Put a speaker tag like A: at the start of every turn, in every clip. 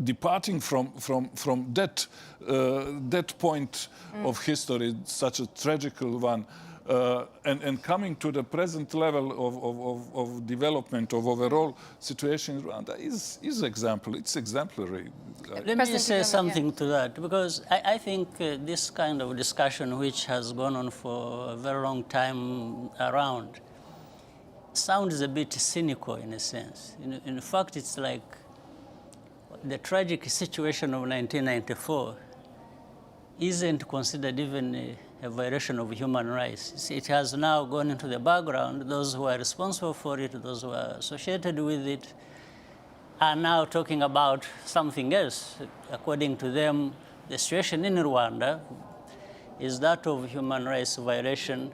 A: departing from that point of history, such a tragical one, and coming to the present level of development of overall situation in Rwanda is example. It's exemplary.
B: Let me say something to that, because I think this kind of discussion, which has gone on for a very long time around, sounds a bit cynical in a sense. In fact, it's like the tragic situation of 1994 isn't considered even a violation of human rights. It has now gone into the background. Those who are responsible for it, those who are associated with it, are now talking about something else. According to them, the situation in Rwanda is that of human rights violation,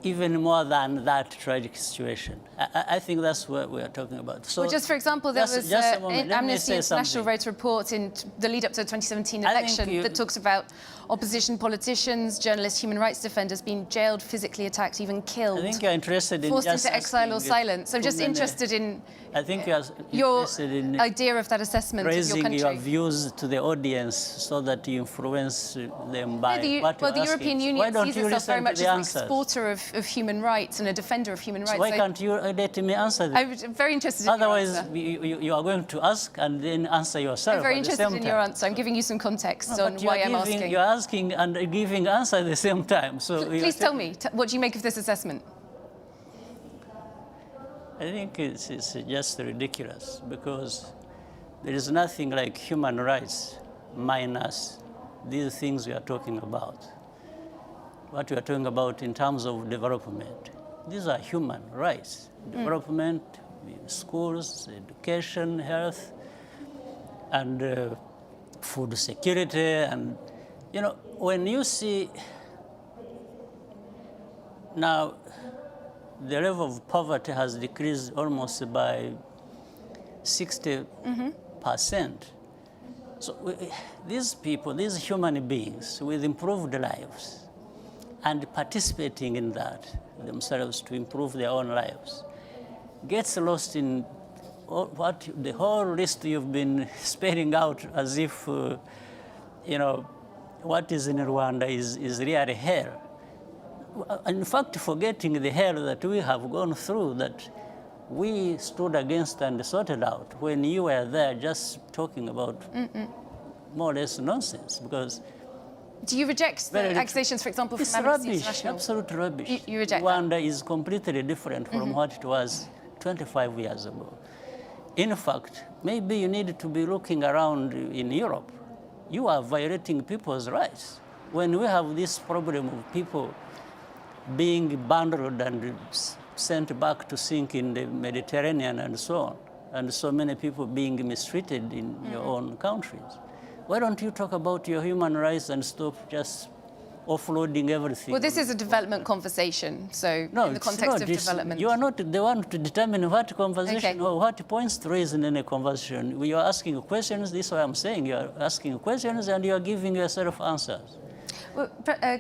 B: even more than that tragic situation. I think that's what we are talking about. So,
C: well, just for example, there was an Amnesty International wrote a report in the lead up to the 2017 election that talks about opposition politicians, journalists, human rights defenders being jailed, physically attacked, even killed.
B: I think you're interested in
C: forced into exile or silence. I'm just interested in your idea of that assessment of your country.
B: Raising your views to the audience so that you influence them by what
C: the European Union sees itself very much as an exporter of human rights and a defender of human rights.
B: So why can't you let me answer this?
C: I'm very interested in
B: Otherwise,
C: your answer.
B: you are going to ask and then answer yourself.
C: I'm very interested in your answer. I'm giving you some context on why I'm asking.
B: You're asking and giving answer at the same time. So
C: please tell me, what do you make of this assessment?
B: I think it's just ridiculous, because there is nothing like human rights minus these things we are talking about. What we are talking about in terms of development. These are human rights. Development, schools, education, health, and food security. And, you know, when you see now the level of poverty has decreased almost by 60%. So these people, these human beings with improved lives and participating in that themselves to improve their own lives, gets lost in the whole list you've been spelling out as if, you know, what is in Rwanda is really hell. In fact, forgetting the hell that we have gone through, that we stood against and sorted out when you were there just talking about more or less nonsense. Because
C: do you reject the accusations, for example, from Amnesty International?
B: Absolute rubbish.
C: You reject
B: Rwanda is completely different from what it was 25 years ago. In fact, maybe you need to be looking around in Europe. You are violating people's rights. When we have this problem of people being bundled and sent back to sink in the Mediterranean and so on, and so many people being mistreated in your own countries, why don't you talk about your human rights and stop just offloading everything?
C: Well, this is a development conversation, so no, in the context of development.
B: You are not the one to determine what conversation or what points to raise in any conversation. You are asking questions, this is what I'm saying. You are asking questions and you are giving yourself answers.
C: Well,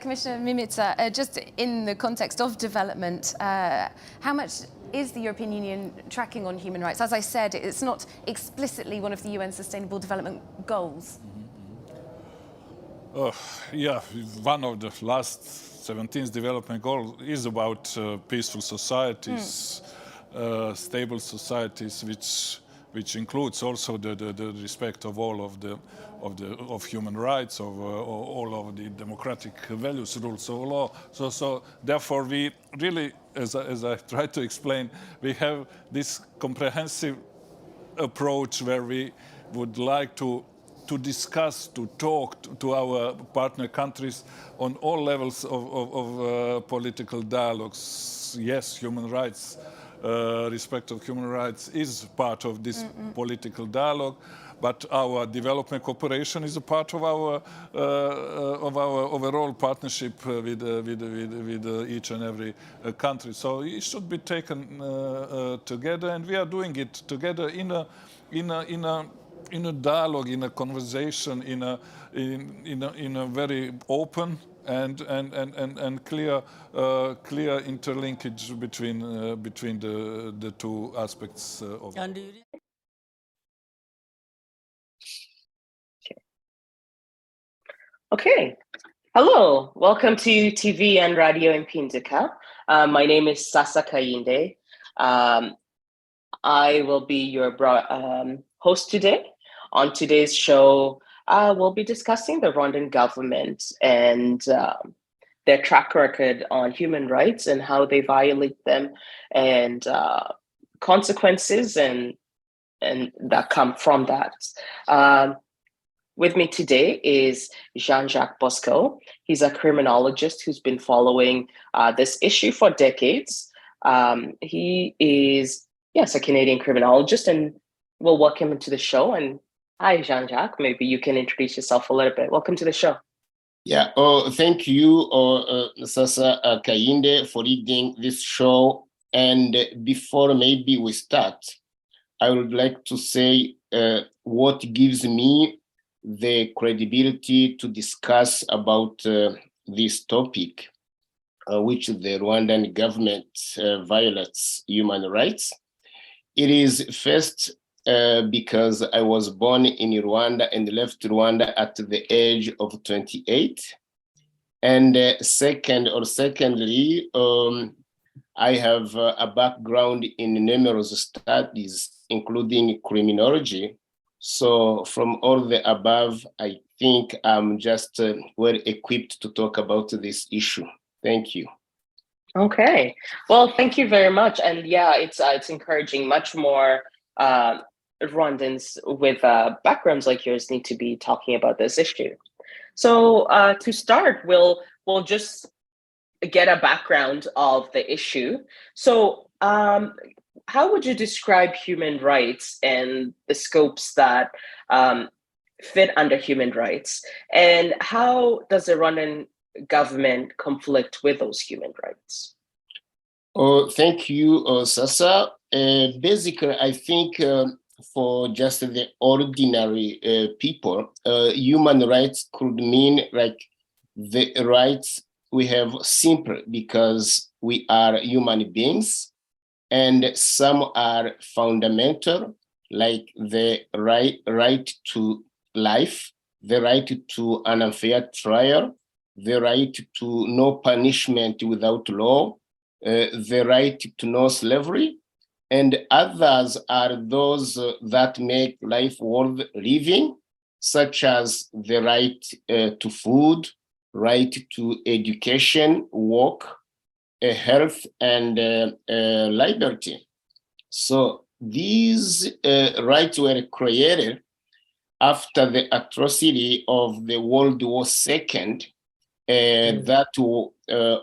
C: Commissioner Mimica, just in the context of development, how much is the European Union tracking on human rights? As I said, it's not explicitly one of the UN Sustainable Development Goals.
A: Yeah, one of the last 17th development goals is about peaceful societies, stable societies, which includes also the respect of all of human rights, of all of the democratic values, rules of law. So therefore, we really, as I tried to explain, we have this comprehensive approach where we would like to discuss, to talk to our partner countries on all levels of political dialogues. Yes, human rights, respect of human rights is part of this political dialogue, but our development cooperation is a part of our overall partnership with each and every country. So it should be taken together, and we are doing it together in a dialogue, in a conversation, in a very open and clear interlinkage between the two aspects of it.
D: Okay. Hello. Welcome to TV and Radio Impinduka. My name is Sasa KAYINDE. I will be your host today. On today's show, we'll be discussing the Rwandan government and their track record on human rights and how they violate them, and consequences and that come from that. With me today is Jean-Jacques Bosco. He's a criminologist who's been following this issue for decades. He is, yes, a Canadian criminologist, and we'll welcome him to the show. And hi, Jean-Jacques. Maybe you can introduce yourself a little bit. Welcome to the show.
E: Yeah, thank you, Sasa KAYINDE, for leading this show. And before maybe we start, I would like to say what gives me the credibility to discuss about this topic, which the Rwandan government violates human rights. It is first because I was born in Rwanda and left Rwanda at the age of 28. And secondly, I have a background in numerous studies, including criminology. So from all the above, I think I'm just well equipped to talk about this issue. Thank you.
D: Okay. Well, thank you very much. And yeah, it's encouraging. Much more Rwandans with backgrounds like yours need to be talking about this issue. So to start, we'll just get a background of the issue. So how would you describe human rights and the scopes that fit under human rights? And how does the Rwandan government conflict with those human rights?
E: Thank you, Sasa. Basically, I think for just the ordinary people, human rights could mean like the rights we have simply because we are human beings, and some are fundamental, like the right to life, the right to an unfair trial, the right to no punishment without law, the right to no slavery, and others are those that make life worth living, such as the right to food, right to education, work, health, and liberty. So these rights were created after the atrocity of the World War II that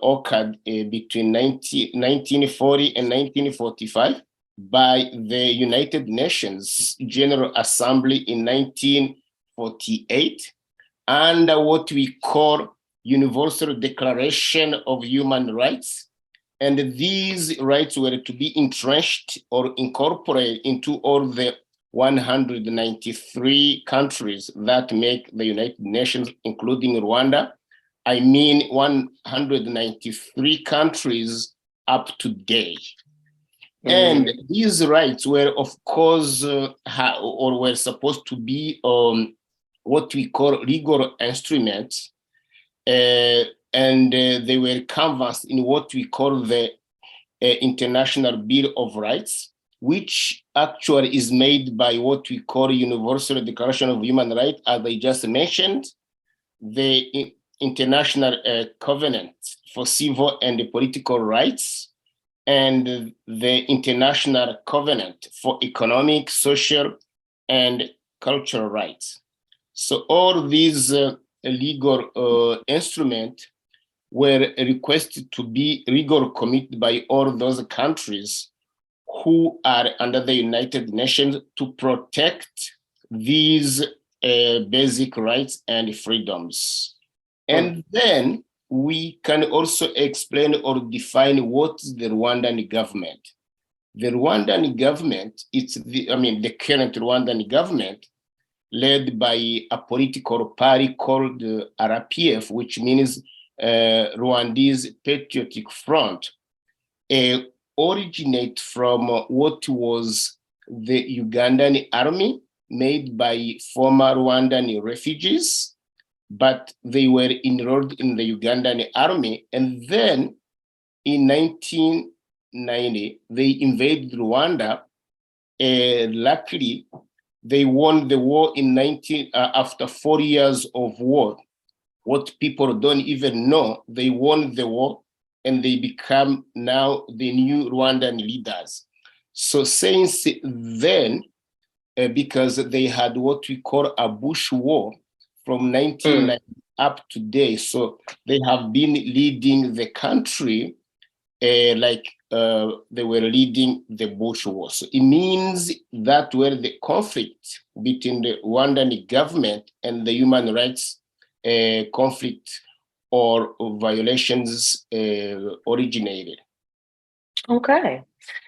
E: occurred between 1940 and 1945 by the United Nations General Assembly in 1948 under what we call Universal Declaration of Human Rights. And these rights were to be entrenched or incorporated into all the 193 countries that make the United Nations, including Rwanda. I mean 193 countries up to date. And these rights were, of course, or were supposed to be what we call legal instruments, and they were canvassed in what we call the International Bill of Rights, which actually is made by what we call Universal Declaration of Human Rights, as I just mentioned, the International Covenant for Civil and Political Rights, and the International Covenant for Economic, Social, and Cultural Rights. So all these legal instruments were requested to be legal committed by all those countries who are under the United Nations to protect these basic rights and freedoms. And then we can also explain or define what is the Rwandan government. The Rwandan government, the current Rwandan government, led by a political party called RPF, which means Rwandese Patriotic Front, originate from what was the Ugandan army made by former Rwandan refugees but they were enrolled in the Ugandan army. And then in 1990, they invaded Rwanda. Luckily, they won the war after 4 years of war. What people don't even know, they won the war and they become now the new Rwandan leaders. So since then, because they had what we call a bush war from 1990 up to today, so they have been leading the country like they were leading the bush war. So it means that where the conflict between the Rwandan government and the human rights conflict or violations originated.
D: Okay,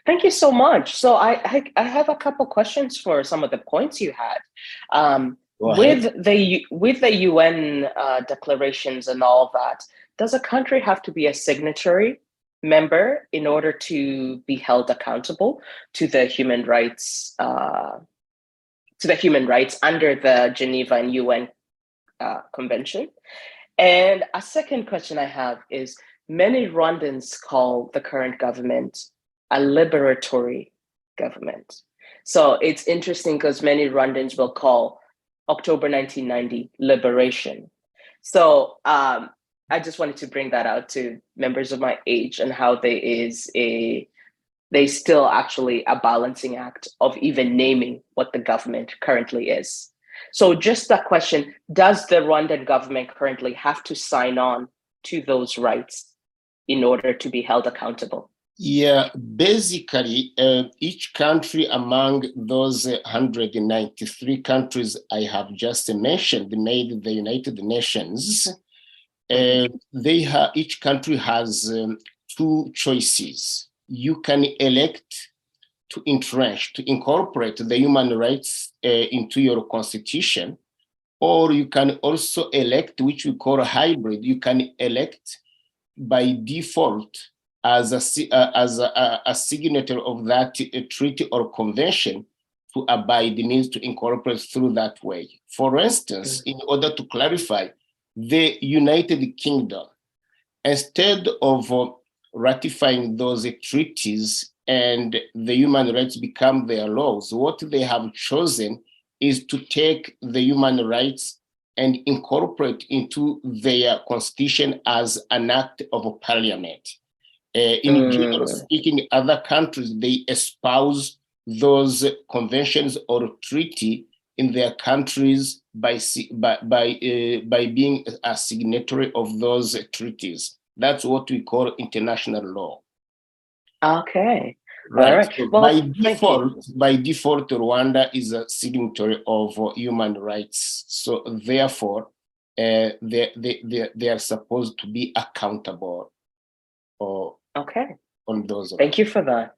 D: thank you so much. So I have a couple questions for some of the points you had. With the UN declarations and all that, does a country have to be a signatory member in order to be held accountable to the human rights under the Geneva and UN Convention? And a second question I have is, many Rwandans call the current government a liberatory government. So it's interesting because many Rwandans will call October 1990 liberation. So I just wanted to bring that out to members of my age and how they still actually a balancing act of even naming what the government currently is. So just that question, does the Rwandan government currently have to sign on to those rights in order to be held accountable?
E: Yeah, basically, each country among those 193 countries I have just mentioned, made the United Nations, each country has two choices. You can elect to entrench, to incorporate the human rights into your constitution, or you can also elect, which we call a hybrid. You can elect by default as a signatory of that treaty or convention to abide, means to incorporate through that way. For instance, in order to clarify, the United Kingdom, instead of ratifying those treaties and the human rights become their laws, what they have chosen is to take the human rights and incorporate into their constitution as an act of parliament. In general speaking, other countries, they espouse those conventions or treaty in their countries by being a signatory of those treaties. That's what we call international law.
D: Okay.
E: Right.
D: All right.
E: So
D: well,
E: by default, Rwanda is a signatory of human rights. So therefore, they are supposed to be accountable.
D: Okay.
E: On those.
D: Thank you for that.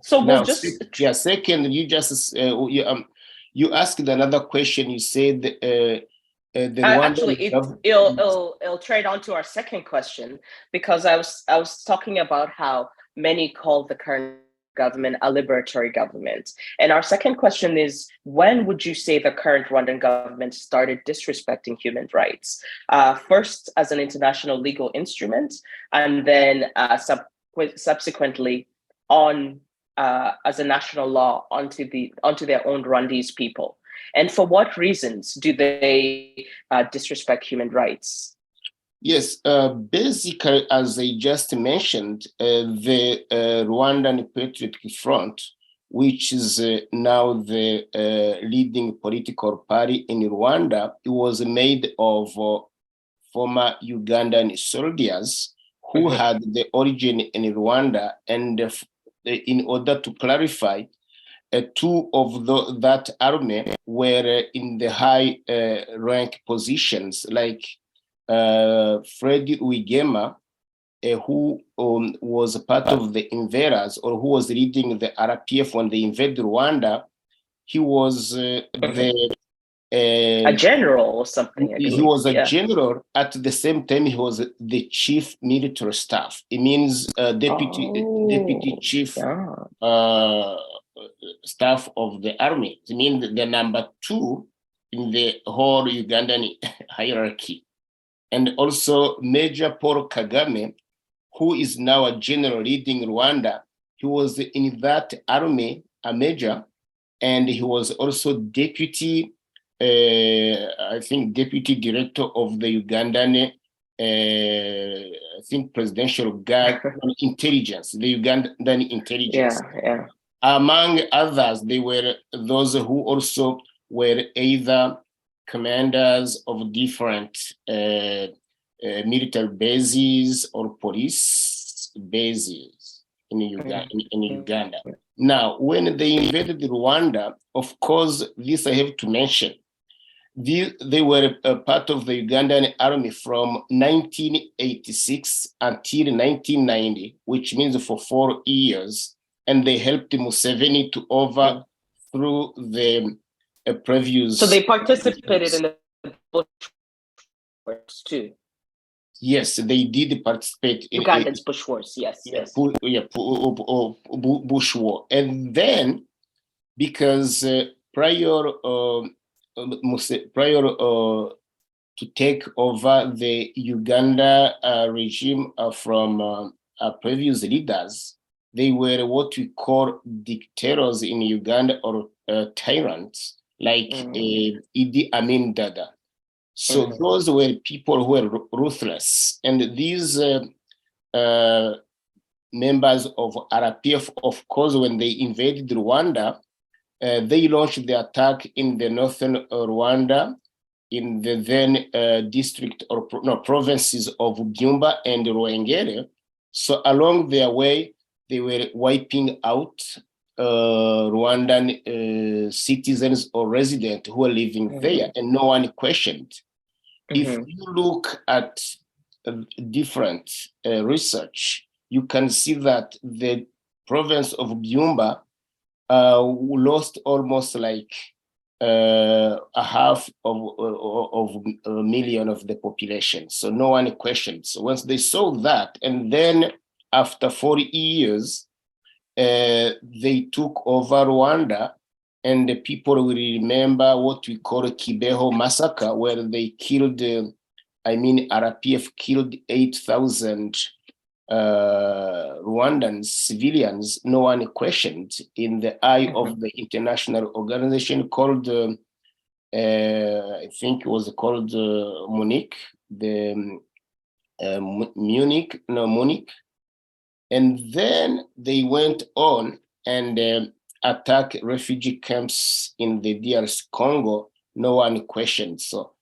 D: So
E: now,
D: we'll just
E: second, you just you asked another question. You said the
D: actually it'll trade on to our second question, because I was talking about how many call the current government a liberatory government, and our second question is, when would you say the current Rwandan government started disrespecting human rights? First as an international legal instrument, and then subsequently on as a national law onto their own Rwandese people. And for what reasons do they disrespect human rights?
E: Yes, basically, as I just mentioned, the Rwandan Patriotic Front, which is now the leading political party in Rwanda, it was made of former Ugandan soldiers who had the origin in Rwanda. And in order to clarify, two of that army were in the high rank positions, like Fred Uigema, who was a part of the invaders, or who was leading the RPF when they invaded Rwanda. He was
D: a general or something.
E: He was a general. At the same time, he was the chief military staff. It means deputy chief staff of the army. It means the number two in the whole Ugandan hierarchy. And also Major Paul Kagame, who is now a general leading Rwanda, he was in that army, a major, and he was also deputy, I think, deputy director of the Ugandan, I think, presidential guard intelligence, the Ugandan intelligence.
D: Yeah.
E: Among others, they were those who also were either commanders of different military bases or police bases in Uganda. Now, when they invaded Rwanda, of course, this I have to mention, they were a part of the Ugandan army from 1986 until 1990, which means for 4 years, and they helped Museveni to overthrow the previous.
D: So they participated in the Bush Wars too.
E: Yes, they did participate in
D: Uganda's Bush Wars. Yes.
E: Bush War, and then because prior to take over the Uganda regime from previous leaders, they were what we call dictators in Uganda, or tyrants, like Idi Amin Dada. So those were people who were ruthless. And these members of RPF, of course, when they invaded Rwanda, they launched the attack in the northern Rwanda, in the then district or provinces of Byumba and Ruwengeri. So along their way, they were wiping out Rwandan citizens or residents who were living there, and no one questioned. If you look at different research, you can see that the province of Byumba lost almost like a half of a million of the population. So no one questioned. So once they saw that, and then after 40 years, they took over Rwanda, and the people will remember what we call a Kibeho massacre, where they killed, RPF killed 8,000 Rwandan civilians. No one questioned in the eye of the international organization called, I think it was called Munich, Munich. And then they went on and attacked refugee camps in the DRC Congo. No one questioned. So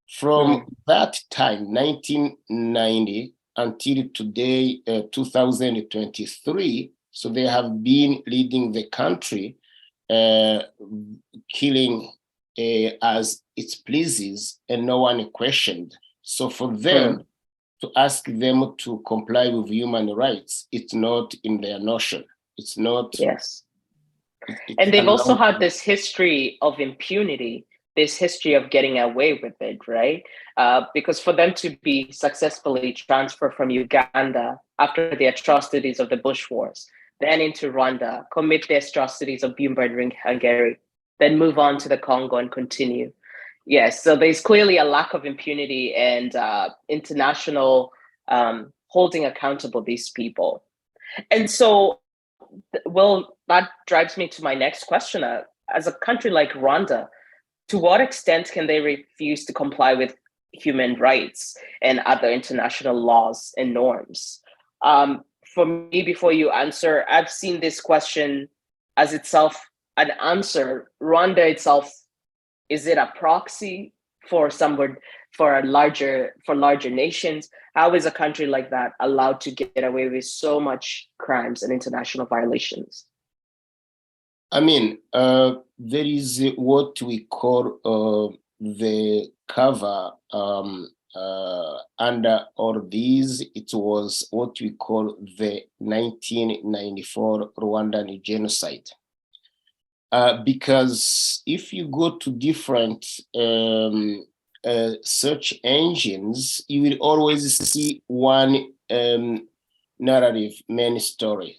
E: from that time, 1990, until today, 2023, so they have been leading the country, killing as it pleases, and no one questioned. So for them to ask them to comply with human rights, it's not in their notion. It's not.
D: Yes. And they've also had this history of impunity, this history of getting away with it, right? Because for them to be successfully transferred from Uganda after the atrocities of the Bush Wars, then into Rwanda, commit the atrocities of Byumba and Hungary, then move on to the Congo and continue. Yes, so there's clearly a lack of impunity and international holding accountable these people. And so, well, that drives me to my next question. As a country like Rwanda, to what extent can they refuse to comply with human rights and other international laws and norms? For me, before you answer, I've seen this question as itself an answer. Rwanda itself, is it a proxy for larger nations? How is a country like that allowed to get away with so much crimes and international violations?
E: There is what we call the cover under all these. It was what we call the 1994 Rwandan genocide. Because if you go to different search engines, you will always see one narrative, main story.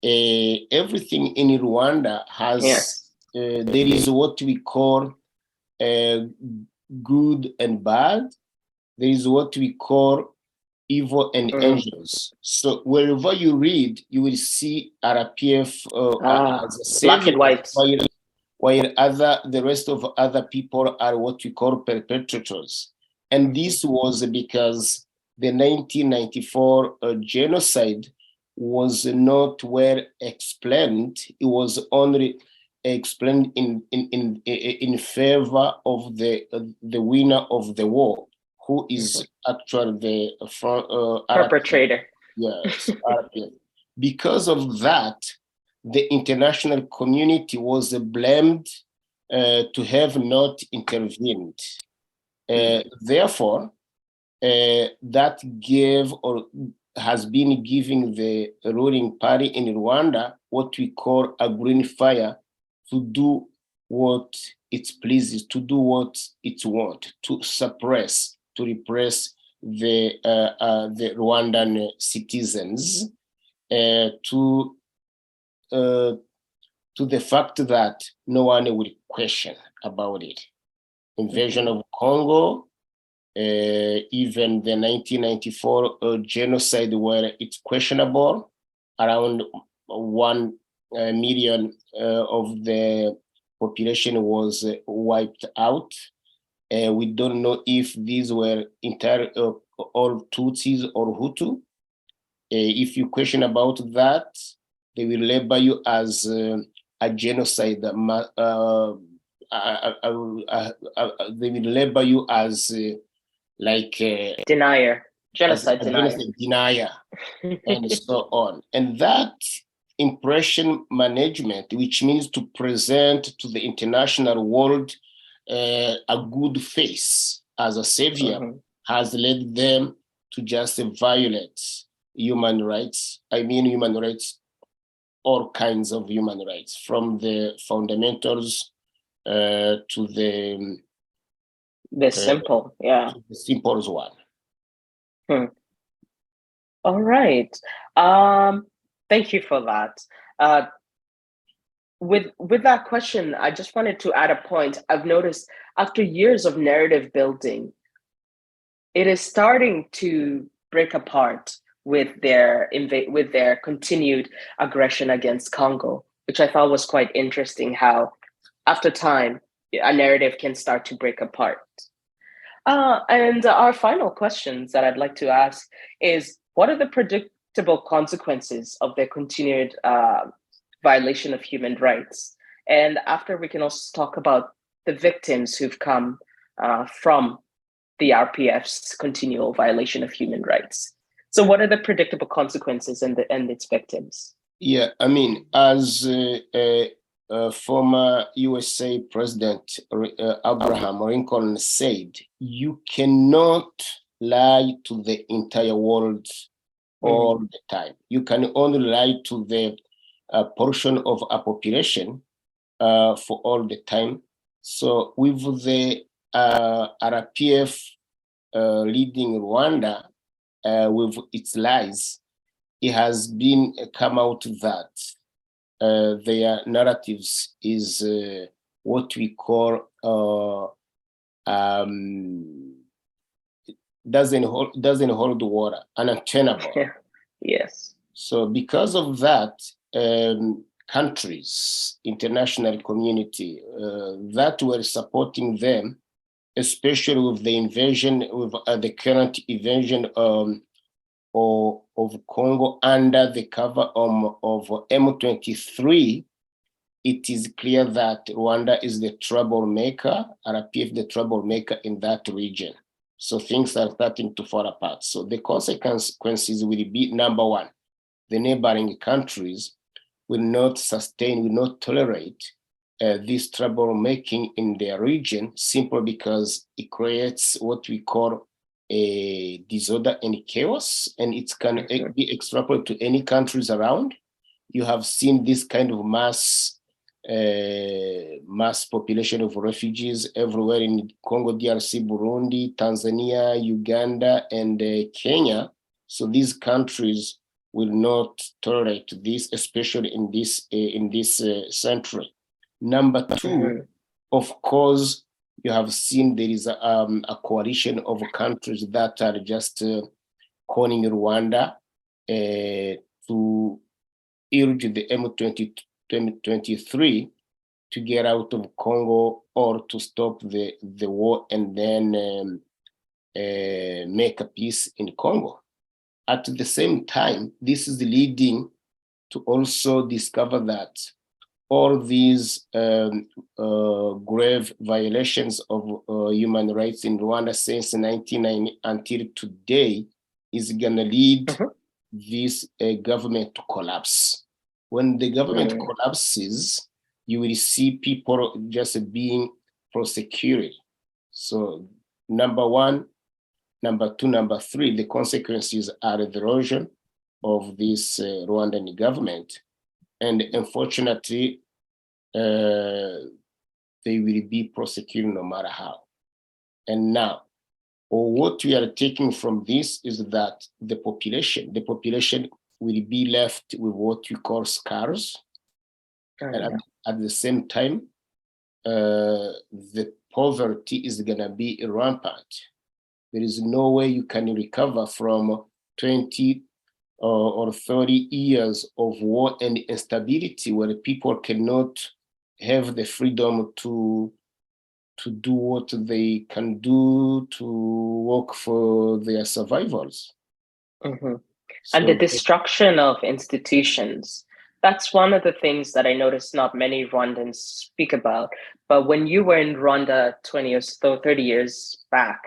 E: Everything in Rwanda has, there is what we call good and bad. There is what we call evil and angels. So wherever you read, you will see RPF as a
D: black
E: savior,
D: and white.
E: while the rest of other people are what we call perpetrators. And this was because the 1994 genocide was not well explained. It was only explained in favor of the winner of the war, who is actually the
D: Perpetrator.
E: Yes, RPF. Because of that, the international community was blamed to have not intervened. Therefore, that gave or has been giving the ruling party in Rwanda what we call a green fire to do what it pleases, to do what it wants, to suppress, to repress the Rwandan citizens to the fact that no one will question about it. Invasion of Congo, even the 1994 genocide, where it's questionable, around 1 million of the population was wiped out. We don't know if these were entire all Tutsis or Hutu. If you question about that, they will label you as a genocide. They will label you as
D: Denier, genocide denier.
E: Genocide denier, and so on. And that impression management, which means to present to the international world a good face as a savior, has led them to just violate human rights. I mean, human rights, all kinds of human rights, from the fundamentals to the
D: simple,
E: to the simplest one.
D: All right. Thank you for that. With that question, I just wanted to add a point. I've noticed after years of narrative building, it is starting to break apart with their continued aggression against Congo, which I thought was quite interesting. How after time, a narrative can start to break apart. And our final questions that I'd like to ask is, what are the predictable consequences of their continued violation of human rights? And after, we can also talk about the victims who've come from the RPF's continual violation of human rights. So what are the predictable consequences and its victims?
E: Yeah, I mean, as former USA President Abraham Lincoln said, you cannot lie to the entire world all the time. You can only lie to the portion of a population for all the time. So with the RPF leading Rwanda with its lies, it has been come out that their narratives is what we call doesn't hold water, untenable.
D: Yes.
E: So because of that, countries, international community that were supporting them, especially with the invasion, with the current invasion of Congo under the cover of M23, it is clear that Rwanda is the troublemaker, RPF the troublemaker in that region. So things are starting to fall apart. So the consequences will be, number one, the neighboring countries will not sustain, will not tolerate this troublemaking in their region, simply because it creates what we call a disorder and chaos, and it can be extrapolated to any countries around. You have seen this kind of mass population of refugees everywhere in Congo, DRC, Burundi, Tanzania, Uganda, and Kenya. So these countries will not tolerate this, especially in this century. Number two, of course, you have seen there is a coalition of countries that are just calling Rwanda to urge the M23 to get out of Congo or to stop the war and then make a peace in Congo. At the same time, this is leading to also discover that all these grave violations of human rights in Rwanda since 1990 until today is going to lead this government to collapse. When the government collapses, you will see people just being prosecuted. So number one, number two, number three, the consequences are the erosion of this Rwandan government. And unfortunately, they will be prosecuted no matter how. And now, what we are taking from this is that the population will be left with what we call scars. And at the same time, the poverty is gonna be rampant. There is no way you can recover from 20 or 30 years of war and instability where people cannot have the freedom to do what they can do to work for their survivals.
D: And the destruction of institutions. That's one of the things that I noticed not many Rwandans speak about. But when you were in Rwanda 20 or 30 years back,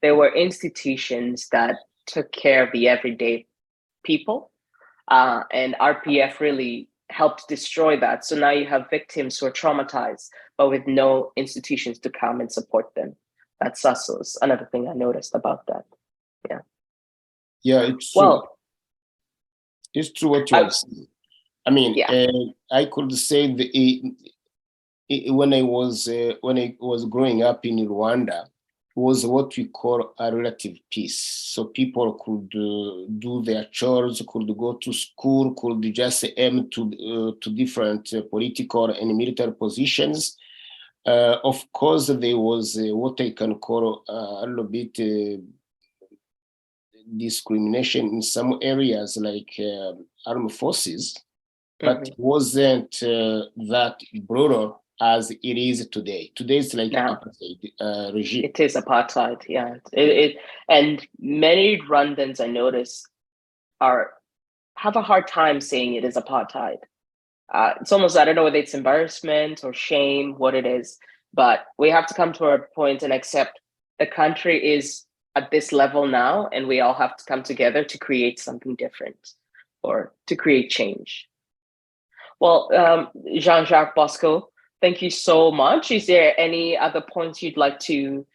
D: there were institutions that took care of the everyday people. And RPF really helped destroy that. So now you have victims who are traumatized, but with no institutions to come and support them. That's also another thing I noticed about that.
E: Yeah, it's true.
D: Well,
E: it's true what you have said. I mean, I could say when I was growing up in Rwanda, it was what we call a relative peace. So people could do their chores, could go to school, could just aim to different political and military positions. Of course, there was what I can call a little bit discrimination in some areas like armed forces, but it wasn't that brutal as it is today. Today it's like apartheid regime.
D: It is apartheid, yeah. And many Rwandans I notice have a hard time saying it is apartheid. It's almost, I don't know whether it's embarrassment or shame, what it is, but we have to come to a point and accept the country is at this level now, and we all have to come together to create something different or to create change. Well, Jean-Jacques, Bosco, thank you so much. Is there any other points you'd like to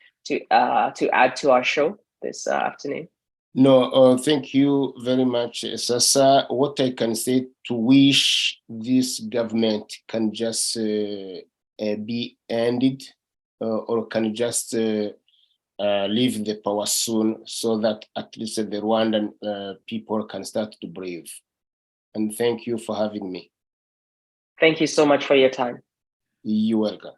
D: add to our show this afternoon?
E: No, thank you very much, Sasa. What I can say to wish this government can just be ended or can just leave the power soon so that at least the Rwandan people can start to breathe. And thank you for having me.
D: Thank you so much for your time.
E: You're welcome.